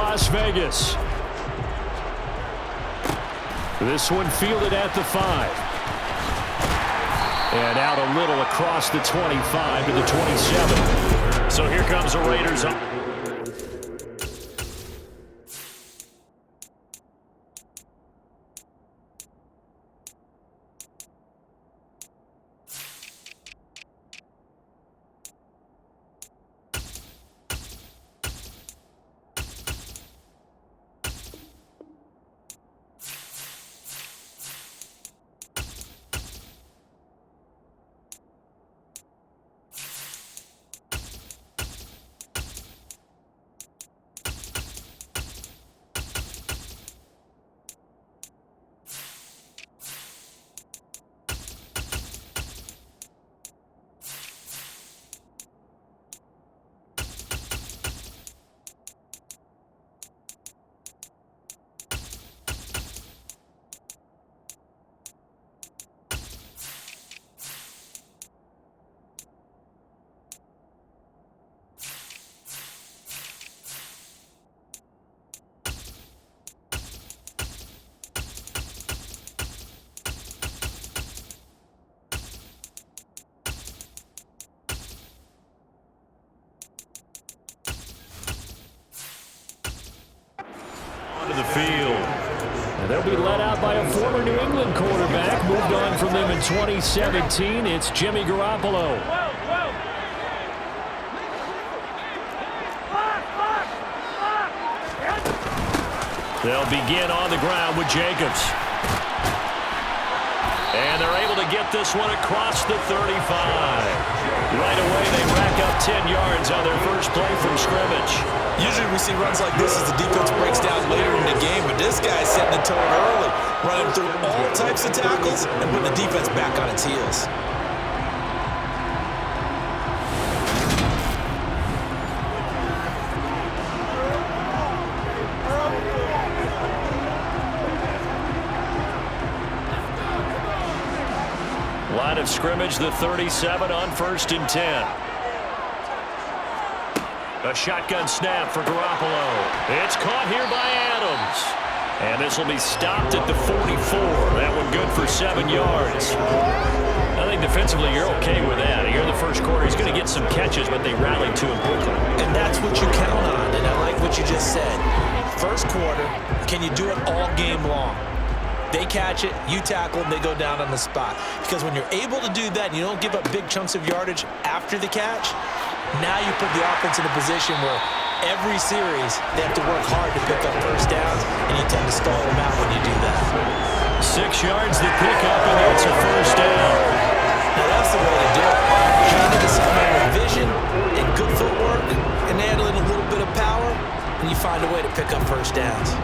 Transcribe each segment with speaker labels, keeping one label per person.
Speaker 1: Las Vegas. This one fielded at the 5. And out a little across the 25 to the 27. So here comes the Raiders up. The field. And they'll be led out by a former New England quarterback. Moved on from them in 2017. It's Jimmy Garoppolo. They'll begin on the ground with Jacobs. And they're able to get this one across the 35. Right away, they rack up 10 yards on their first play from scrimmage.
Speaker 2: Usually we see runs like this as the defense breaks down later in the game, but this guy's setting the tone early, running through all types of tackles and putting the defense back on its heels.
Speaker 1: Line of scrimmage, the 37 on 1st and 10. A shotgun snap for Garoppolo. It's caught here by Adams. And this will be stopped at the 44. That one good for 7 yards. I think defensively you're okay with that. Here in the first quarter, he's going to get some catches, but they rallied to him quickly.
Speaker 2: And that's what you count on, and I like what you just said. First quarter, can you do it all game long? They catch it, you tackle, and they go down on the spot. Because when you're able to do that and you don't give up big chunks of yardage after the catch, now you put the offense in a position where every series they have to work hard to pick up first downs, and you tend to stall them out when you do that.
Speaker 1: 6 yards the pickup, and it's a first down.
Speaker 2: Now that's the way to do it. Hand it to someone with vision and good footwork and add a little bit of power, and you find a way to pick up first downs.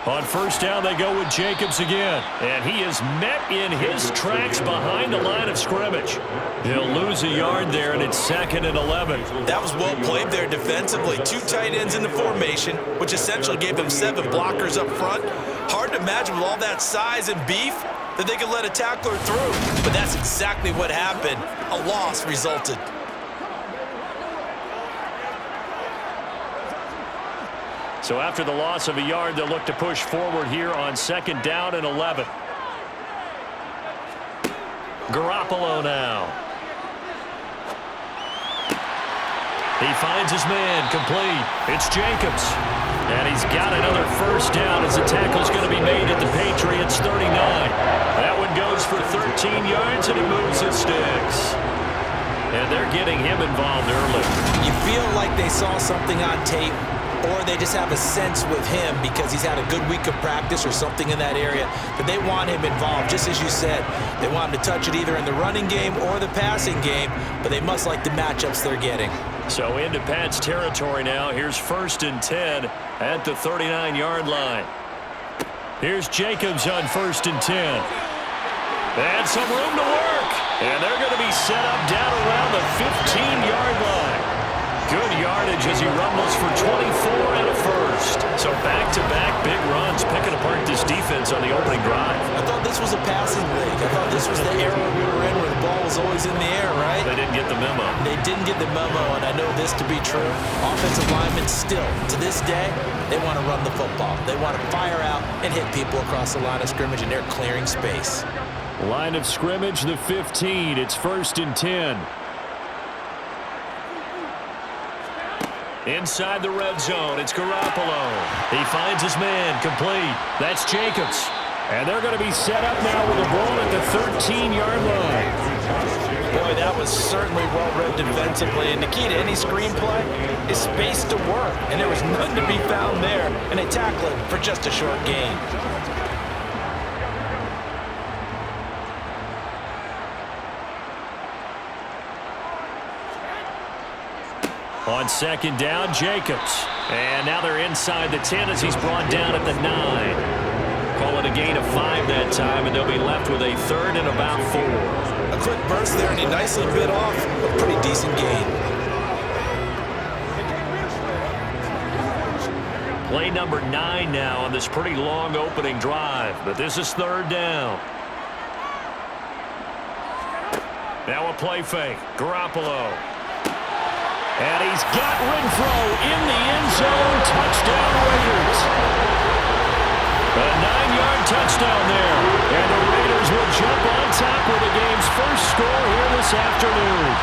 Speaker 1: On first down, they go with Jacobs again. And he is met in his tracks behind the line of scrimmage. He'll lose a yard there, and it's 2nd and 11.
Speaker 2: That was well played there defensively. 2 tight ends in the formation, which essentially gave them 7 blockers up front. Hard to imagine with all that size and beef that they could let a tackler through. But that's exactly what happened. A loss resulted.
Speaker 1: So after the loss of a yard, they'll look to push forward here on 2nd down and 11. Garoppolo now. He finds his man complete. It's Jacobs. And he's got another first down as the tackle's going to be made at the Patriots 39. That one goes for 13 yards, and it moves his sticks. And they're getting him involved early.
Speaker 2: You feel like they saw something on tape, or they just have a sense with him because he's had a good week of practice or something in that area that they want him involved. Just as you said, they want him to touch it either in the running game or the passing game, but they must like the matchups they're getting.
Speaker 1: So into Pat's territory now. Here's 1st and 10 at the 39-yard line. Here's Jacobs on 1st and 10. And some room to work. And they're going to be set up down around the 15-yard line. Good yardage as he rumbles for 24 and a first. So back-to-back big runs, picking apart this defense on the opening drive.
Speaker 2: I thought this was a passing league. I thought this was the era we were in where the ball was always in the air, right?
Speaker 1: They didn't get the memo.
Speaker 2: They didn't get the memo, and I know this to be true. Offensive linemen still, to this day, they want to run the football. They want to fire out and hit people across the line of scrimmage, and they're clearing space.
Speaker 1: Line of scrimmage, the 15. It's 1st and 10. Inside the red zone, it's Garoppolo. He finds his man, complete. That's Jacobs. And they're going to be set up now with a ball at the 13-yard line.
Speaker 2: Boy, that was certainly well-read defensively. And the key to any screenplay is space to work. And there was nothing to be found there. And they tackle it for just a short gain.
Speaker 1: On 2nd down, Jacobs. And now they're inside the 10 as he's brought down at the 9. Call it a gain of 5 that time, and they'll be left with a 3rd and about 4.
Speaker 2: A quick burst there, and he nicely bit off a pretty decent gain.
Speaker 1: Play number 9 now on this pretty long opening drive, but this is 3rd down. Now a play fake. Garoppolo. And he's got Renfro in the end zone. Touchdown, Raiders. A 9-yard touchdown there. And the Raiders will jump on top with the game's first score here this afternoon.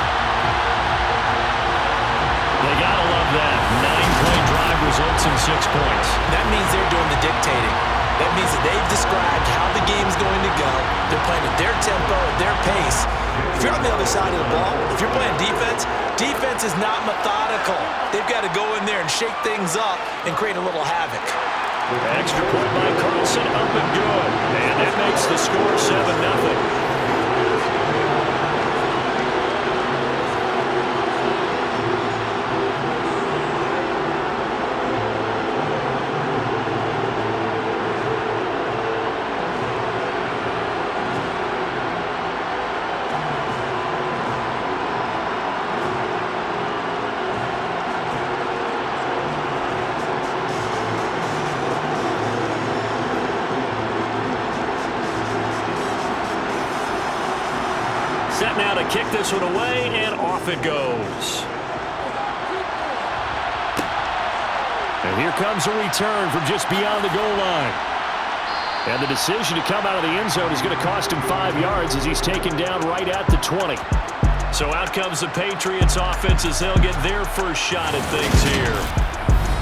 Speaker 1: They gotta love that. 9-play drive results in 6 points.
Speaker 2: That means they're doing the dictating. That means that they've described how the game's going to go. They're playing at their tempo, at their pace. If you're on the other side of the ball, if you're playing defense, defense is not methodical. They've got to go in there and shake things up and create a little havoc.
Speaker 1: Extra point by Carlson, up and good. And that makes the score 7-0. Set now to kick this one away, and off it goes. And here comes a return from just beyond the goal line. And the decision to come out of the end zone is going to cost him 5 yards as he's taken down right at the 20. So out comes the Patriots offense as they'll get their first shot at things here.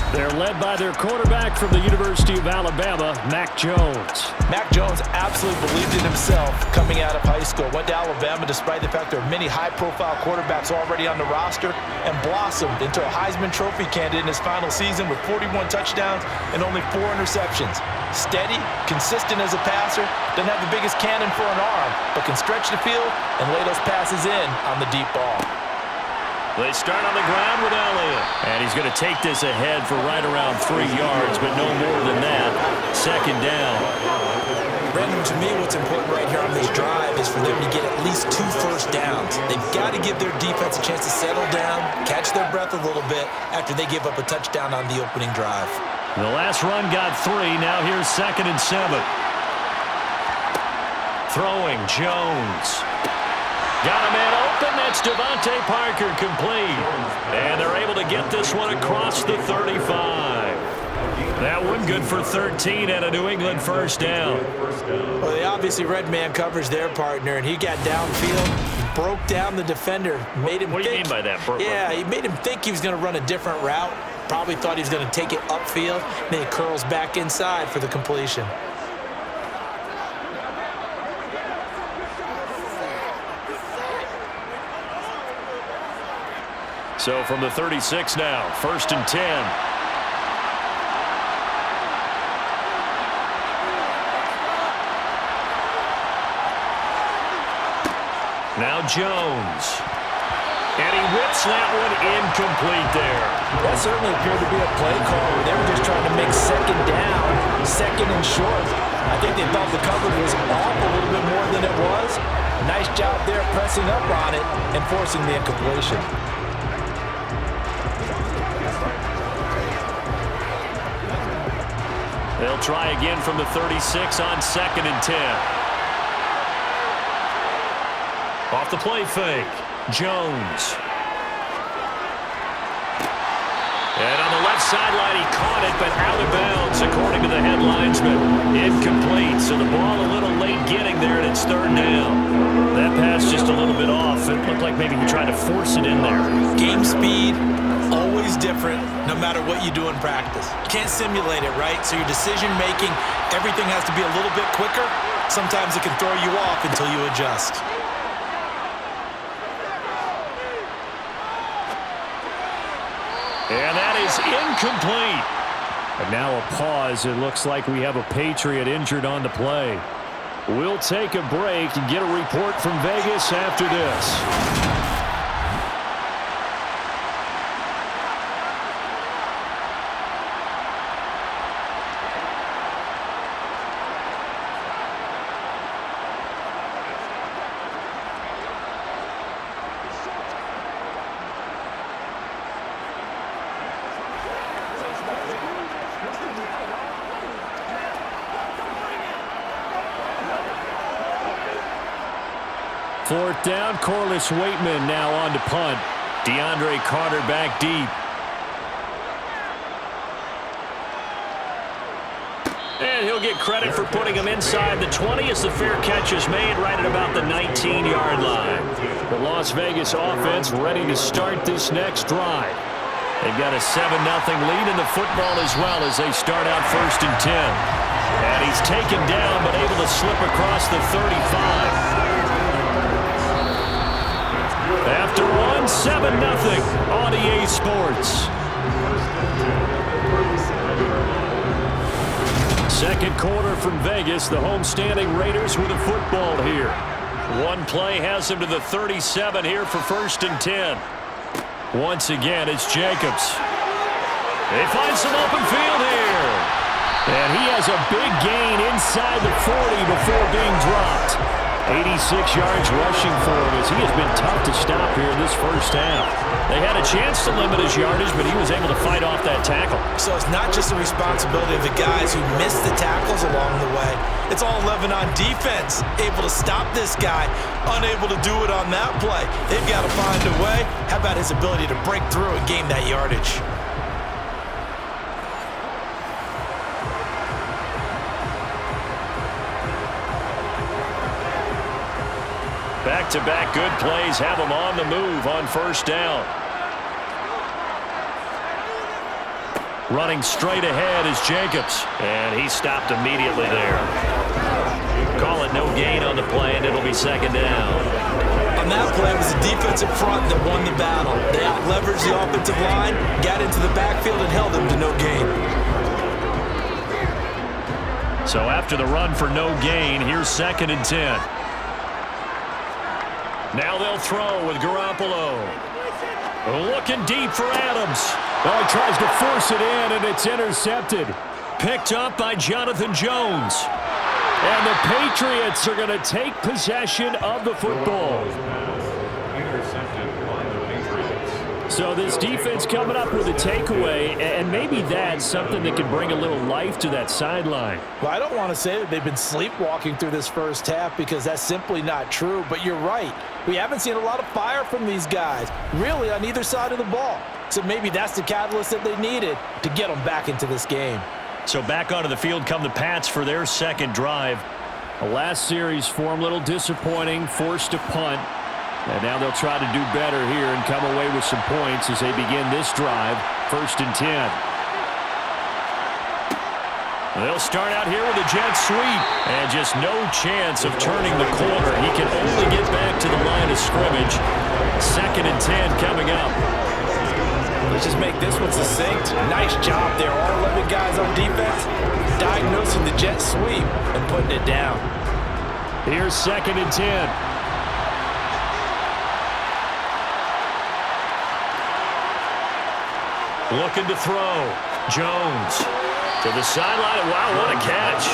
Speaker 1: They're led by their quarterback from the University of Alabama, Mac Jones.
Speaker 2: Mac Jones absolutely believed in himself coming out of high school. Went to Alabama despite the fact there are many high-profile quarterbacks already on the roster, and blossomed into a Heisman Trophy candidate in his final season with 41 touchdowns and only 4 interceptions. Steady, consistent as a passer, doesn't have the biggest cannon for an arm, but can stretch the field and lay those passes in on the deep ball.
Speaker 1: They start on the ground with Elliott. And he's going to take this ahead for right around 3 yards, but no more than that. 2nd down.
Speaker 2: Brandon, to me, what's important right here on this drive is for them to get at least 2 first downs. They've got to give their defense a chance to settle down, catch their breath a little bit after they give up a touchdown on the opening drive.
Speaker 1: The last run got 3. Now here's 2nd and 7. Throwing, Jones. Got a man open. That's Devontae Parker, complete. And they're able to get this one across the 35. That one good for 13 and a New England first down.
Speaker 2: Well, they obviously red man covers their partner, and he got downfield, broke down the defender, made him
Speaker 1: What do you mean by that?
Speaker 2: Yeah, he made him think he was going to run a different route. Probably thought he was going to take it upfield. Then he curls back inside for the completion.
Speaker 1: So from the 36 now, 1st and 10. Now Jones. And he whips that one incomplete there.
Speaker 2: That certainly appeared to be a play call where they were just trying to make 2nd down, 2nd and short. I think they thought the coverage was off a little bit more than it was. Nice job there pressing up on it and forcing the incompletion.
Speaker 1: They'll try again from the 36 on 2nd and 10. Off the play fake, Jones. And on the left sideline, he caught it, but out of bounds, according to the head linesman. Incomplete, so the ball a little late getting there, and it's 3rd down. That pass just a little bit off. It looked like maybe he tried to force it in there.
Speaker 2: Game speed, always different, no matter what you do in practice. You can't simulate it, right? So your decision-making, everything has to be a little bit quicker. Sometimes it can throw you off until you adjust.
Speaker 1: And that is incomplete. And now a pause. It looks like we have a Patriot injured on the play. We'll take a break and get a report from Vegas after this. 4th down, Corliss Waitman now on to punt. DeAndre Carter back deep. And he'll get credit for putting him inside the 20 as the fair catch is made right at about the 19-yard line. The Las Vegas offense ready to start this next drive. They've got a 7-0 lead in the football as well as they start out 1st and 10. And he's taken down but able to slip across the 35. After 7-0 on EA Sports. Second quarter from Vegas. The homestanding Raiders with a football here. One play has them to the 37 here for 1st and 10. Once again, it's Jacobs. They find some open field here. And he has a big gain inside the 40 before being dropped. 86 yards rushing for him as he has been tough to stop here in this first half. They had a chance to limit his yardage, but he was able to fight off that tackle. So it's not just the responsibility of the guys who missed the tackles along the way. It's all 11 on defense, able to stop this guy, unable to do it on that play. They've got to find a way. How about his ability to break through and gain that yardage? Back-to-back good plays have him on the move on 1st down. Running straight ahead is Jacobs. And he stopped immediately there. Call it no gain on the play, and it'll be 2nd down.
Speaker 2: On that play, it was the defensive front that won the battle. They out-leveraged the offensive line, got into the backfield, and held them to no gain.
Speaker 1: So after the run for no gain, here's 2nd and 10. Now they'll throw with Garoppolo. Looking deep for Adams. Oh, he tries to force it in, and it's intercepted. Picked up by Jonathan Jones. And the Patriots are going to take possession of the football. So this defense coming up with a takeaway, and maybe that's something that can bring a little life to that sideline.
Speaker 2: Well, I don't want to say that they've been sleepwalking through this first half because that's simply not true, but you're right. We haven't seen a lot of fire from these guys, really, on either side of the ball. So maybe that's the catalyst that they needed to get them back into this game.
Speaker 1: So back onto the field come the Pats for their second drive. The last series for them, a little disappointing, forced to punt. And now they'll try to do better here and come away with some points as they begin this drive, 1st and 10. They'll start out here with a jet sweep. And just no chance of turning the corner. He can only get back to the line of scrimmage. 2nd and 10 coming up.
Speaker 2: Let's just make this one succinct. Nice job there. All 11 guys on defense diagnosing the jet sweep and putting it down.
Speaker 1: Here's 2nd and 10. Looking to throw. Jones to the sideline. Wow, what a catch.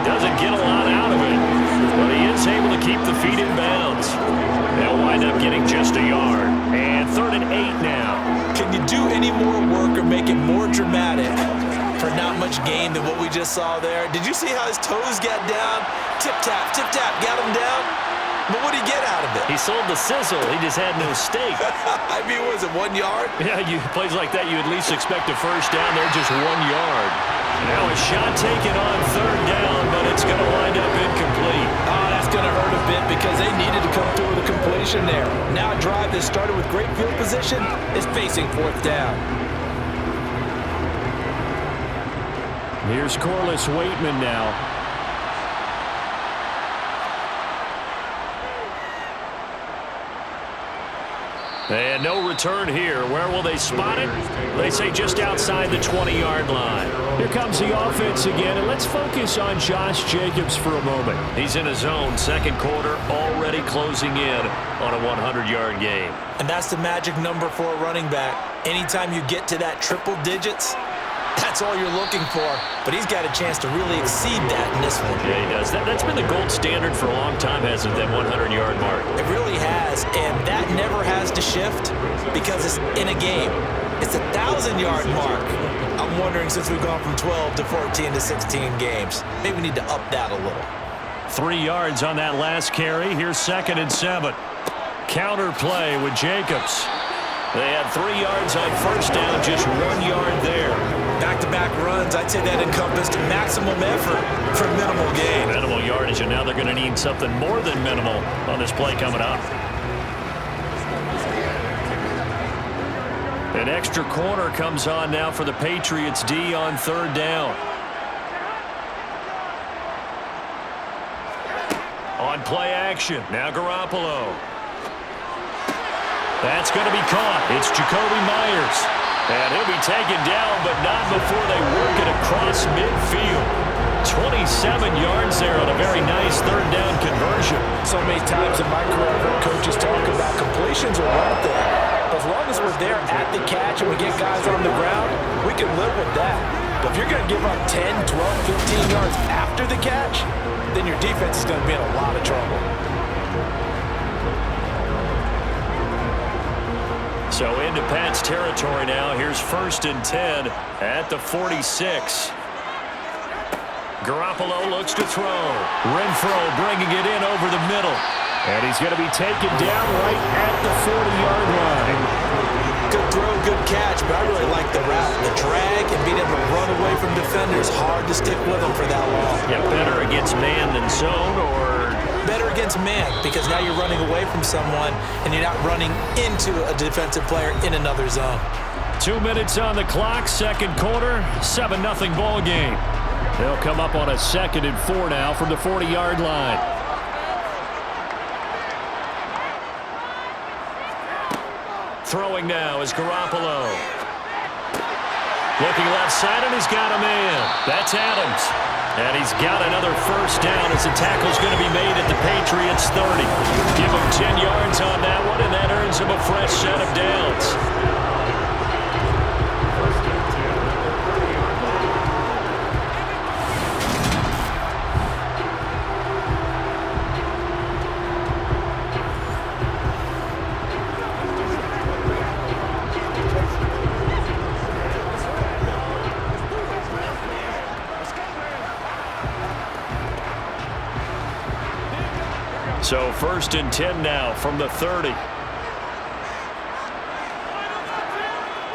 Speaker 1: Doesn't get a lot out of it, but he is able to keep the feet in bounds. They'll wind up getting just a yard. And 3rd and 8 now.
Speaker 2: Can you do any more work or make it more dramatic for not much gain than what we just saw there. Did you see how his toes got down? Tip-tap, got him down. But what did he get out of it?
Speaker 1: He sold the sizzle. He just had no steak.
Speaker 2: I mean, was it 1 yard?
Speaker 1: Yeah, plays like that, you at least expect a first down. They're just 1 yard. Now a shot taken on third down, but it's going to wind up incomplete.
Speaker 3: Oh, that's going to hurt a bit because they needed to come through with a completion there. Now a drive that started with great field position is facing fourth down.
Speaker 1: Here's Corliss Waitman now. And no return here. Where will they spot it? They say just outside the 20-yard line. Here comes the offense again, and let's focus on Josh Jacobs for a moment. He's in his own second quarter, already closing in on a 100-yard game.
Speaker 2: And that's the magic number for a running back. Anytime you get to that triple digits, that's all you're looking for. But he's got a chance to really exceed that in this one.
Speaker 1: Yeah, he does. That's been the gold standard for a long time, hasn't it, that 100-yard mark?
Speaker 2: It really has, and that never has to shift because it's in a game. It's a 1,000-yard mark. I'm wondering, since we've gone from 12 to 14 to 16 games, maybe we need to up that a little.
Speaker 1: 3 yards on that last carry. Here's 2nd and 7. Counter play with Jacobs. They had 3 yards on first down, just 1 yard there.
Speaker 2: Back-to-back runs, I'd say that encompassed maximum effort for minimal gain.
Speaker 1: Minimal yardage, and now they're going to need something more than minimal on this play coming up. An extra corner comes on now for the Patriots D on third down. On play action, now Garoppolo. That's going to be caught. It's Jacoby Myers. And he'll be taken down, but not before they work it across midfield. 27 yards there on a very nice third down conversion.
Speaker 3: So many times in my career, I've heard coaches talk about completions are one thing. But as long as we're there at the catch and we get guys on the ground, we can live with that. But if you're going to give up 10, 12, 15 yards after the catch, then your defense is going to be in a lot of trouble.
Speaker 1: So into Pat's territory now. Here's 1st and 10 at the 46. Garoppolo looks to throw. Renfro bringing it in over the middle. And he's going to be taken down right at the 40-yard line.
Speaker 2: Good throw, good catch, but I really like the route. The drag and being able to run away from defenders, hard to stick with them for that long.
Speaker 1: Yeah, better against man than zone, or
Speaker 2: better against man, because now you're running away from someone and you're not running into a defensive player in another zone.
Speaker 1: 2 minutes on the clock, second quarter, 7-0 ball game. They'll come up on a 2nd and 4 now from the 40-yard line. Throwing now is Garoppolo. Looking left side, and he's got a man. That's Adams. And he's got another first down as the tackle's going to be made at the Patriots 30. Give him 10 yards on that one, and that earns him a fresh set of downs. So 1st and 10 now from the 30.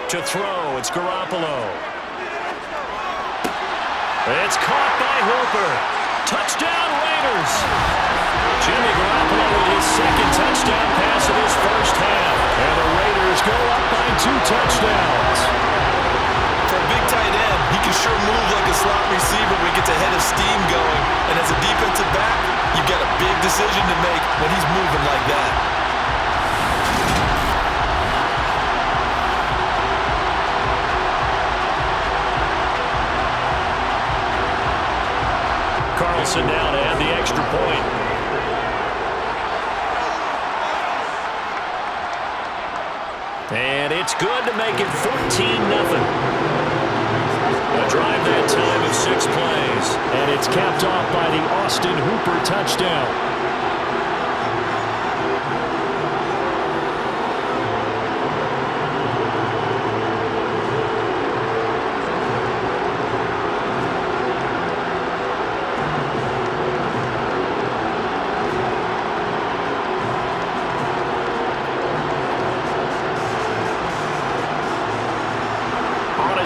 Speaker 1: To throw, it's Garoppolo. It's caught by Hooper. Touchdown Raiders. Jimmy Garoppolo with his 2nd touchdown pass of his first half. And the Raiders go up by 2 touchdowns.
Speaker 2: For a big tight end, he can sure move like a slot receiver when he gets a head of steam going. And as a defensive back, you've got a big decision to make when he's moving like that.
Speaker 1: Carlson now to add the extra point. And it's good to make it 14-0. A drive that time of 6 plays. And it's capped off by the Austin Hooper touchdown.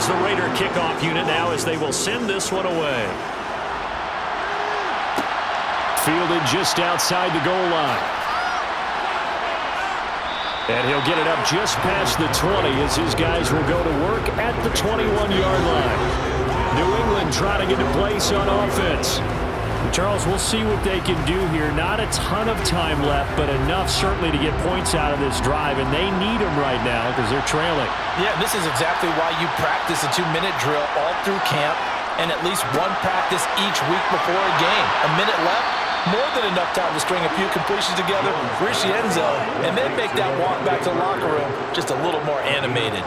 Speaker 1: the Raider kickoff unit now as they will send this one away. Fielded just outside the goal line. And he'll get it up just past the 20 as his guys will go to work at the 21-yard line. New England trying to get a place on offense. Charles, we'll see what they can do here. Not a ton of time left, but enough certainly to get points out of this drive, and they need them right now because they're trailing.
Speaker 2: Yeah, this is exactly why you practice a 2-minute drill all through camp and at least one practice each week before a game. A minute left, more than enough time to string a few completions together, reach the end zone, and then make that walk back to the locker room just a little more animated.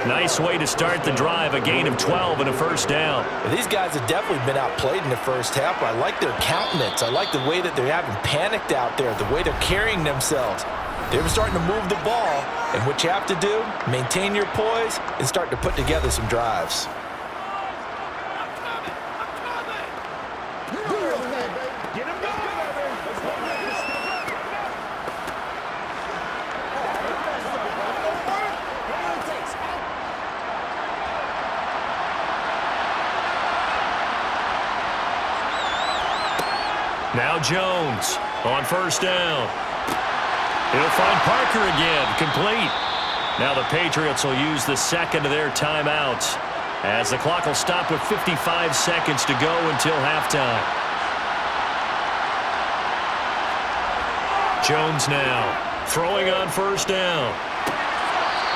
Speaker 1: Nice way to start the drive, a gain of 12 and a first down.
Speaker 2: These guys have definitely been outplayed in the first half, but I like their countenance. I like the way that they're having panicked out there, the way they're carrying themselves. They're starting to move the ball, and what you have to do, maintain your poise and start to put together some drives.
Speaker 1: Now Jones on first down. He'll find Parker again, complete. Now the Patriots will use the second of their timeouts as the clock will stop with 55 seconds to go until halftime. Jones now throwing on first down.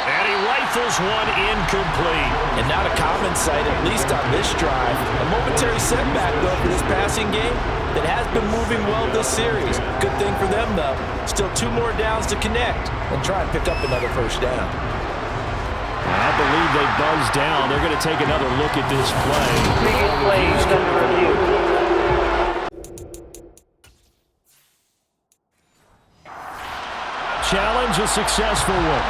Speaker 1: And he rifles one incomplete.
Speaker 2: And not a common sight, at least on this drive. A momentary setback, though, for this passing game that has been moving well this series. Good thing for them, though. Still 2 more downs to connect and try and pick up another first down.
Speaker 1: I believe they buzzed down. They're going to take another look at this play.
Speaker 4: Previous play is under review.
Speaker 1: Challenge a successful one.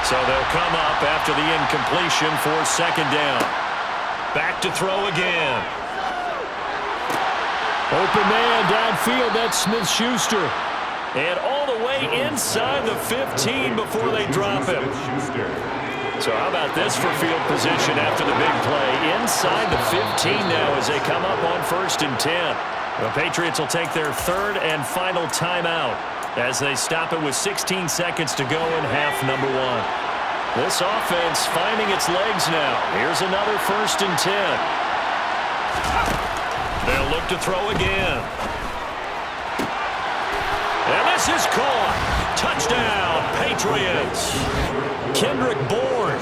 Speaker 1: So they'll come up after the incompletion for second down. Back to throw again. Open man downfield, that's Smith-Schuster. And all the way inside the 15 before they drop him. So how about this for field position after the big play? Inside the 15 now as they come up on 1st and 10. The Patriots will take their third and final timeout as they stop it with 16 seconds to go in half number 1. This offense finding its legs now. Here's another 1st and 10. They'll look to throw again. And this is caught. Touchdown, Patriots. Kendrick Bourne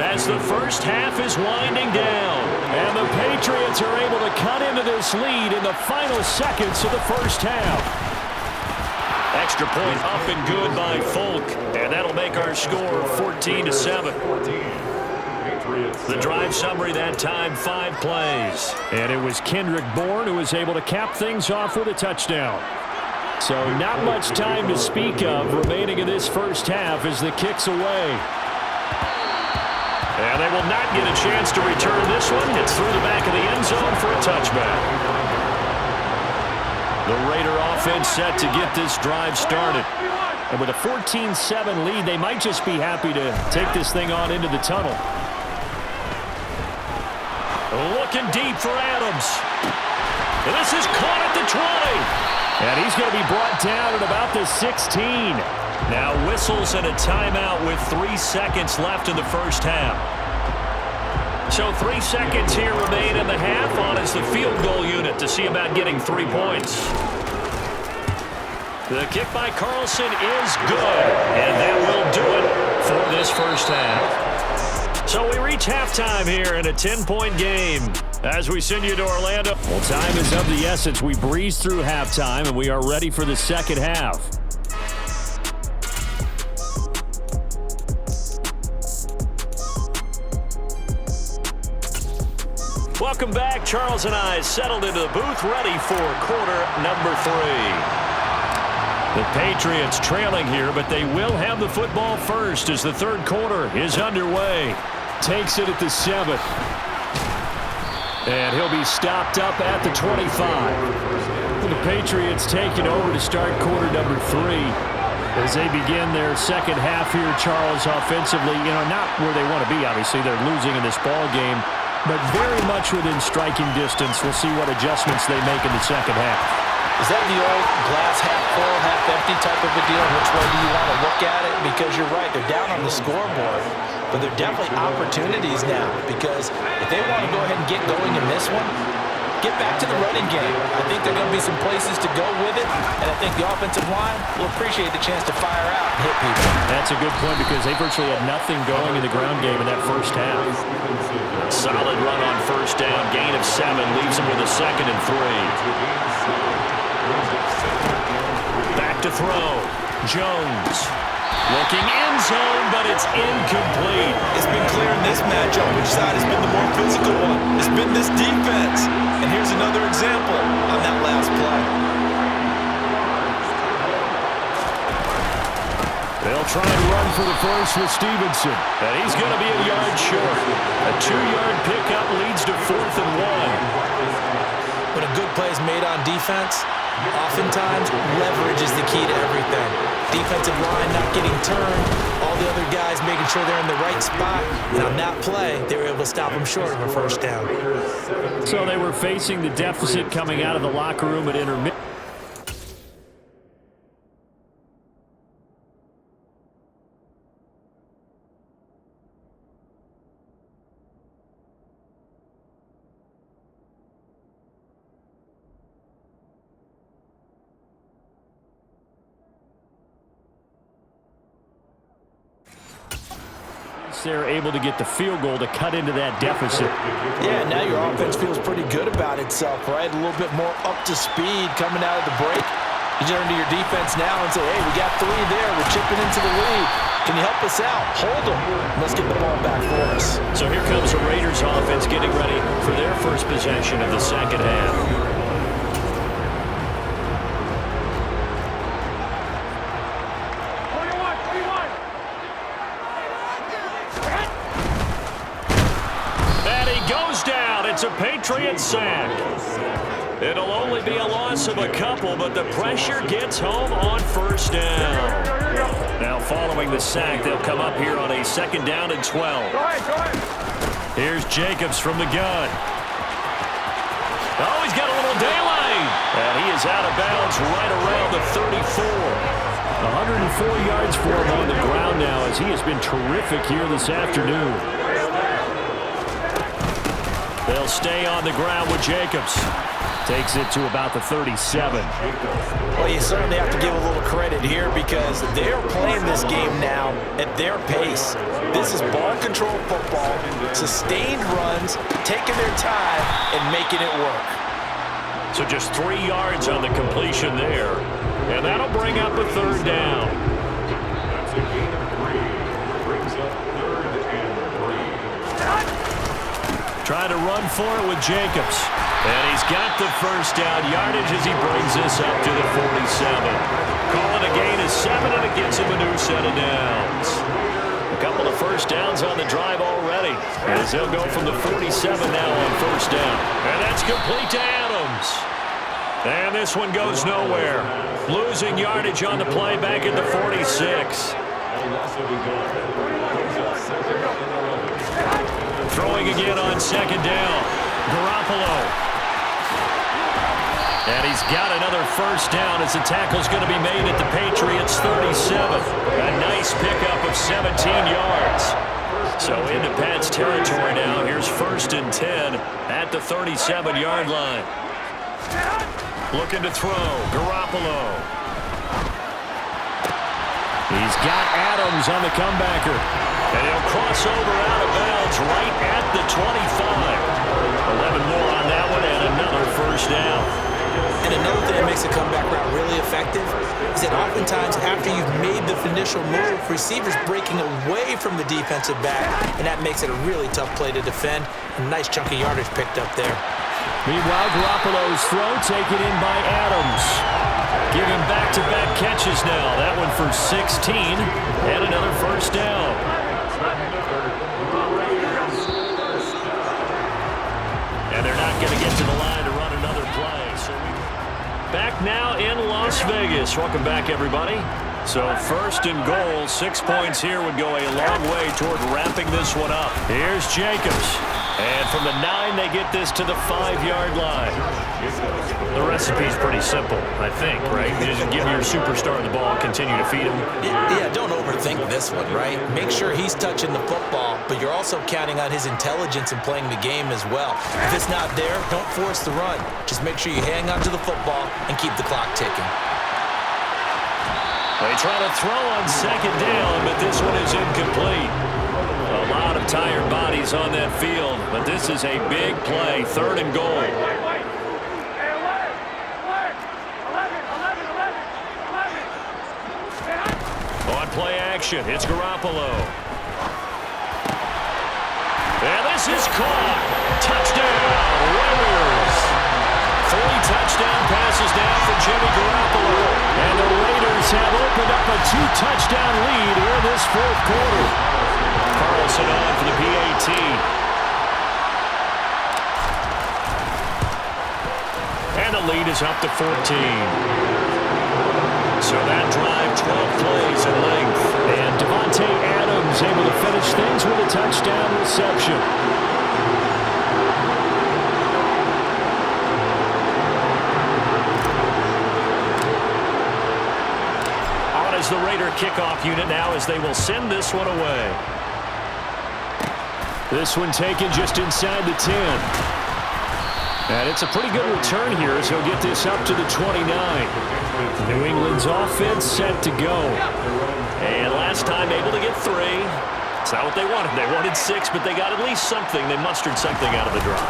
Speaker 1: as the first half is winding down. And the Patriots are able to cut into this lead in the final seconds of the first half. Extra point up and good by Folk, and that'll make our score 14-7. The drive summary that time, 5 plays. And it was Kendrick Bourne who was able to cap things off with a touchdown. So not much time to speak of remaining in this first half as the kick's away. And they will not get a chance to return this one. It's through the back of the end zone for a touchback. The Raider offense set to get this drive started. And with a 14-7 lead, they might just be happy to take this thing on into the tunnel. Looking deep for Adams. And this is caught at the 20. And he's going to be brought down at about the 16. Now whistles and a timeout with 3 seconds left in the first half. So 3 seconds here remain in the half on as the field goal unit to see about getting 3 points. The kick by Carlson is good, and that will do it for this first half. So we reach halftime here in a 10-point game as we send you to Orlando. Well, time is of the essence. We breeze through halftime, and we are ready for the second half. Welcome back. Charles and I settled into the booth ready for quarter number 3. The Patriots trailing here, but they will have the football first as the third quarter is underway. Takes it at the 7. And he'll be stopped up at the 25. The Patriots taking over to start quarter number 3. As they begin their second half here, Charles, offensively, not where they want to be, obviously. They're losing in this ball game, but very much within striking distance. We'll see what adjustments they make in the second half.
Speaker 2: Is that the old glass half full, half empty type of a deal? Which way do you want to look at it? Because you're right, they're down on the scoreboard, but they're definitely opportunities now, because if they want to go ahead and get going in this one, get back to the running game. I think there are going to be some places to go with it, and I think the offensive line will appreciate the chance to fire out and hit people.
Speaker 1: That's a good point because they virtually had nothing going in the ground game in that first half. Solid run on first down, gain of 7, leaves them with a 2nd and 3. Back to throw. Jones. Looking end zone, but it's incomplete.
Speaker 2: It's been clear in this matchup which side has been the more physical one. It's been this defense. And here's another example on that last play.
Speaker 1: They'll try and run for the first with Stevenson. And he's going to be a yard short. A 2-yard pickup leads to 4th and 1.
Speaker 2: When a good play is made on defense, oftentimes leverage is the key to everything. Defensive line not getting turned, all the other guys making sure they're in the right spot, and on that play, they were able to stop them short of a first down.
Speaker 1: So they were facing the deficit coming out of the locker room at intermission. They're able to get the field goal to cut into that deficit.
Speaker 2: Yeah, now your offense feels pretty good about itself, right? A little bit more up to speed coming out of the break. You turn to your defense now and say, hey, we got 3 there. We're chipping into the lead. Can you help us out? Hold them. Let's get the ball back for us.
Speaker 1: So here comes the Raiders offense getting ready for their first possession of the second half. It's a Patriots sack. It'll only be a loss of a couple, but the pressure gets home on first down. Now following the sack, they'll come up here on a 2nd down and 12. Here's Jacobs from the gun. Oh, he's got a little daylight. And he is out of bounds right around the 34. 104 yards for him on the ground now as he has been terrific here this afternoon. They'll stay on the ground with Jacobs. Takes it to about the 37.
Speaker 2: Well, you certainly have to give a little credit here because they're playing this game now at their pace. This is ball control football, sustained runs, taking their time, and making it work.
Speaker 1: So just 3 yards on the completion there. And that'll bring up a 3rd down. That's a gain of 3. Brings up 3rd and 3. Trying to run for it with Jacobs. And he's got the first down yardage as he brings this up to the 47. Calling a gain of 7, and it gets him a new set of downs. A couple of first downs on the drive already. As they'll go from the 47 now on first down. And that's complete to Adams. And this one goes nowhere. Losing yardage on the play back at the 46. Throwing again on 2nd down. Garoppolo. And he's got another first down as the tackle's going to be made at the Patriots 37. A nice pickup of 17 yards. So into Pat's territory now. Here's 1st and 10 at the 37-yard line. Looking to throw. Garoppolo. He's got Adams on the comebacker. And he'll cross over out of bounds right at the 25. 11 more on that one and another first down.
Speaker 2: And another thing that makes a comeback route really effective is that oftentimes after you've made the initial move, receivers breaking away from the defensive back, and that makes it a really tough play to defend. A nice chunk of yardage picked up there.
Speaker 1: Meanwhile, Garoppolo's throw taken in by Adams. Giving back-to-back catches now. That one for 16 and another first down. And they're not going to get to the line to run another play. So back back now in Las Vegas. Welcome back, everybody. So first and goal, 6 points here would go a long way toward wrapping this one up. Here's Jacobs. And from the 9, they get this to the 5-yard line. The recipe's pretty simple, I think, right? You just give your superstar the ball and continue to feed him.
Speaker 2: Yeah, don't overthink this one, right? Make sure he's touching the football, but you're also counting on his intelligence in playing the game as well. If it's not there, don't force the run. Just make sure you hang on to the football and keep the clock ticking.
Speaker 1: They try to throw on second down, but this one is incomplete. A lot of tired bodies on that field, but this is a big play, 3rd and goal. On play action, it's Garoppolo. And this is caught. Touchdown, Raiders. 3 touchdown passes now for Jimmy Garoppolo. And the Raiders have opened up a 2-touchdown lead here in this 4th quarter. Carlson on for the PAT. And the lead is up to 14. So that drive, 12 plays in length. And Devontae Adams able to finish things with a touchdown reception. On is the Raider kickoff unit now as they will send this one away. This one taken just inside the 10. And it's a pretty good return here as he'll get this up to the 29. New England's offense set to go. And last time able to get 3. It's not what they wanted. They wanted 6, but they got at least something. They mustered something out of the drive.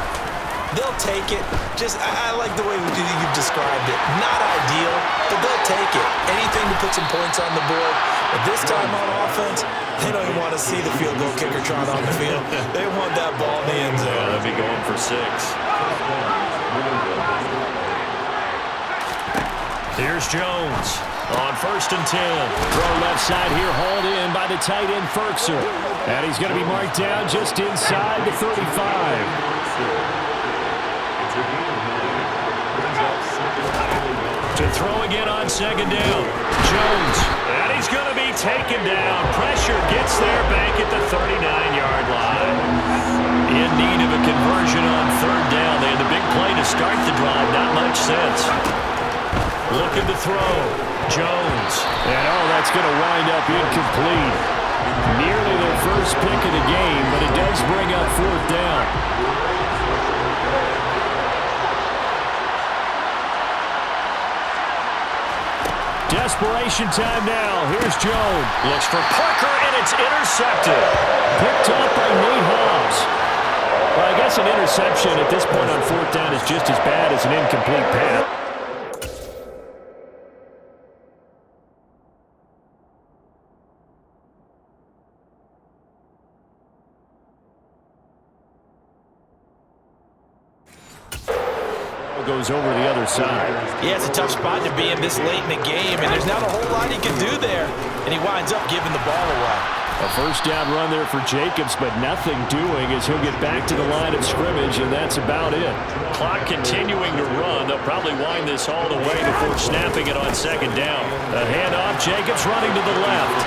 Speaker 2: They'll take it. I like the way you've described it. Not ideal, but they'll take it. Anything to put some points on the board. But this time on offense, they don't even want to see the field goal kicker trot on the field. They want that ball in the end zone.
Speaker 1: Yeah, they'll be going for 6. Here's Jones on 1st and 10. Throw left side here, hauled in by the tight end Ferkser. And he's going to be marked down just inside the 35. To throw again on 2nd down. Jones. And he's going to be taken down. Pressure gets there back at the 39-yard line. In need of a conversion on 3rd down. They had the big play to start the drive. Not much sense. Looking to throw. Jones. And that's going to wind up incomplete. Nearly their first pick of the game, but it does bring up 4th down. Desperation time now. Here's Jones. Looks for Parker, and it's intercepted. Picked up by Nate Hobbs. Well, I guess an interception at this point on 4th down is just as bad as an incomplete pass. Goes over the other side.
Speaker 2: Yeah, it's a tough spot to be in this late in the game, and there's not a whole lot he can do there, and he winds up giving the ball away.
Speaker 1: A 1st down run there for Jacobs, but nothing doing as he'll get back to the line of scrimmage, and that's about it. Clock continuing to run. They'll probably wind this all the way before snapping it on 2nd down. A handoff, Jacobs running to the left.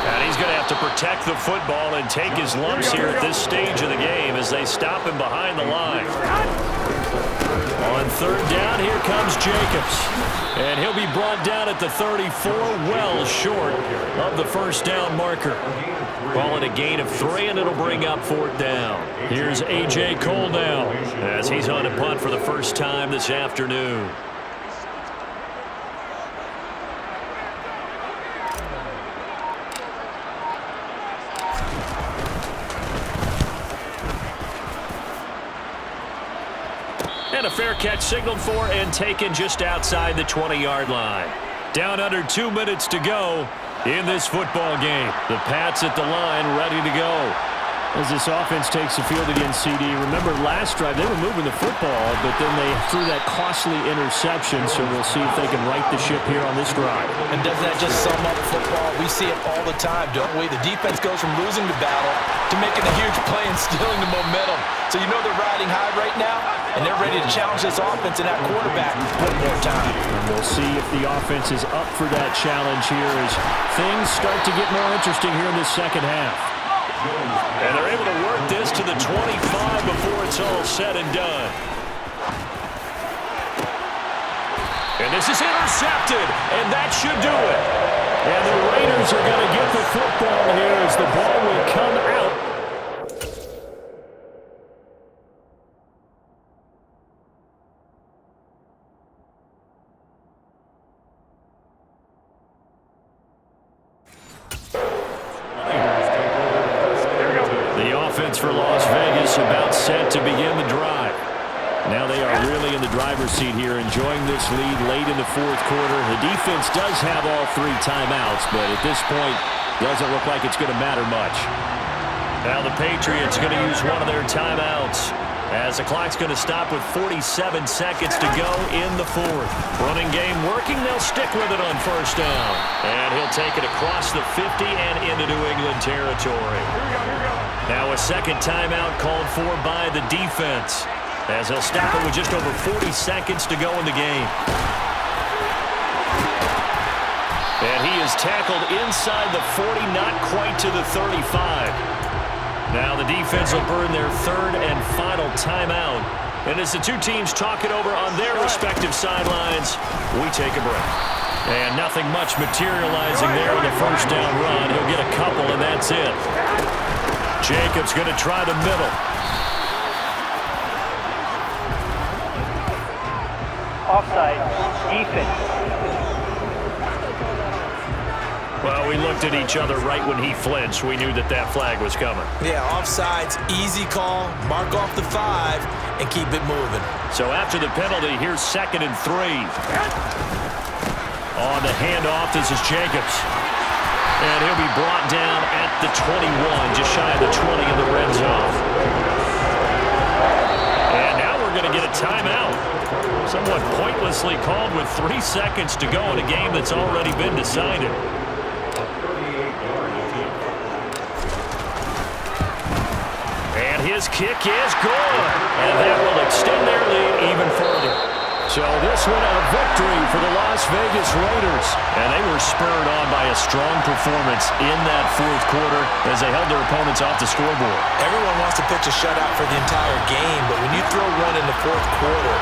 Speaker 1: And he's going to have to protect the football and take his lumps here at this stage of the game as they stop him behind the line. On 3rd down, here comes Jacobs. And he'll be brought down at the 34, well short of the 1st down marker. Calling a gain of 3, and it'll bring up 4th down. Here's A.J. Cole now as he's on to punt for the first time this afternoon. And a fair catch signaled for and taken just outside the 20-yard line. Down under 2 minutes to go in this football game. The Pats at the line ready to go. As this offense takes the field against CD, remember last drive they were moving the football, but then they threw that costly interception, so we'll see if they can right the ship here on this drive.
Speaker 2: And doesn't that just sum up football? We see it all the time, don't we? The defense goes from losing the battle to making a huge play and stealing the momentum. So you know they're riding high right now? and they're ready to challenge this offense and that quarterback one more time.
Speaker 1: And we'll see if the offense is up for that challenge here as things start to get more interesting here in this second half. And they're able to work this to the 25 before it's all said and done. And this is intercepted, and that should do it. And the Raiders are going to get the football here as the ball will come out. The offense for Las Vegas about set to begin the drive. Now they are really in the driver's seat here, enjoying this lead late in the fourth quarter. The defense does have all 3 timeouts, but at this point, doesn't look like it's going to matter much. Now the Patriots going to use one of their timeouts as the clock's going to stop with 47 seconds to go in the fourth. Running game working. They'll stick with it on first down. And he'll take it across the 50 and into New England territory. Now a second timeout called for by the defense, as he'll stop it with just over 40 seconds to go in the game. And he is tackled inside the 40, not quite to the 35. Now the defense will burn their third and final timeout. And as the two teams talk it over on their respective sidelines, we take a break. And nothing much materializing there on the first down run. He'll get a couple, and that's it. Jacobs going to try the middle.
Speaker 4: Offside. Defense.
Speaker 1: Well, we looked at each other right when he flinched. We knew that that flag was coming.
Speaker 2: Yeah, offsides, easy call, mark off the 5, and keep it moving.
Speaker 1: So after the penalty, here's 2nd and 3. On the handoff, this is Jacobs. And he'll be brought down at the 21, just shy of the 20 in the red zone. And now we're going to get a timeout. Somewhat pointlessly called with 3 seconds to go in a game that's already been decided. And his kick is good. And that will extend their lead even further. So this one a victory for the Las Vegas Raiders. And they were spurred on by a strong performance in that fourth quarter as they held their opponents off the scoreboard.
Speaker 2: Everyone wants to pitch a shutout for the entire game, but when you throw one in the fourth quarter,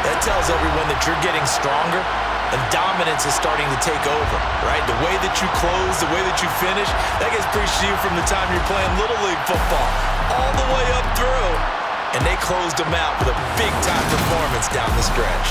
Speaker 2: that tells everyone that you're getting stronger and dominance is starting to take over, right? The way that you close, the way that you finish, that gets preached to you from the time you're playing Little League football all the way up through. And they closed them out with a big-time performance down the stretch.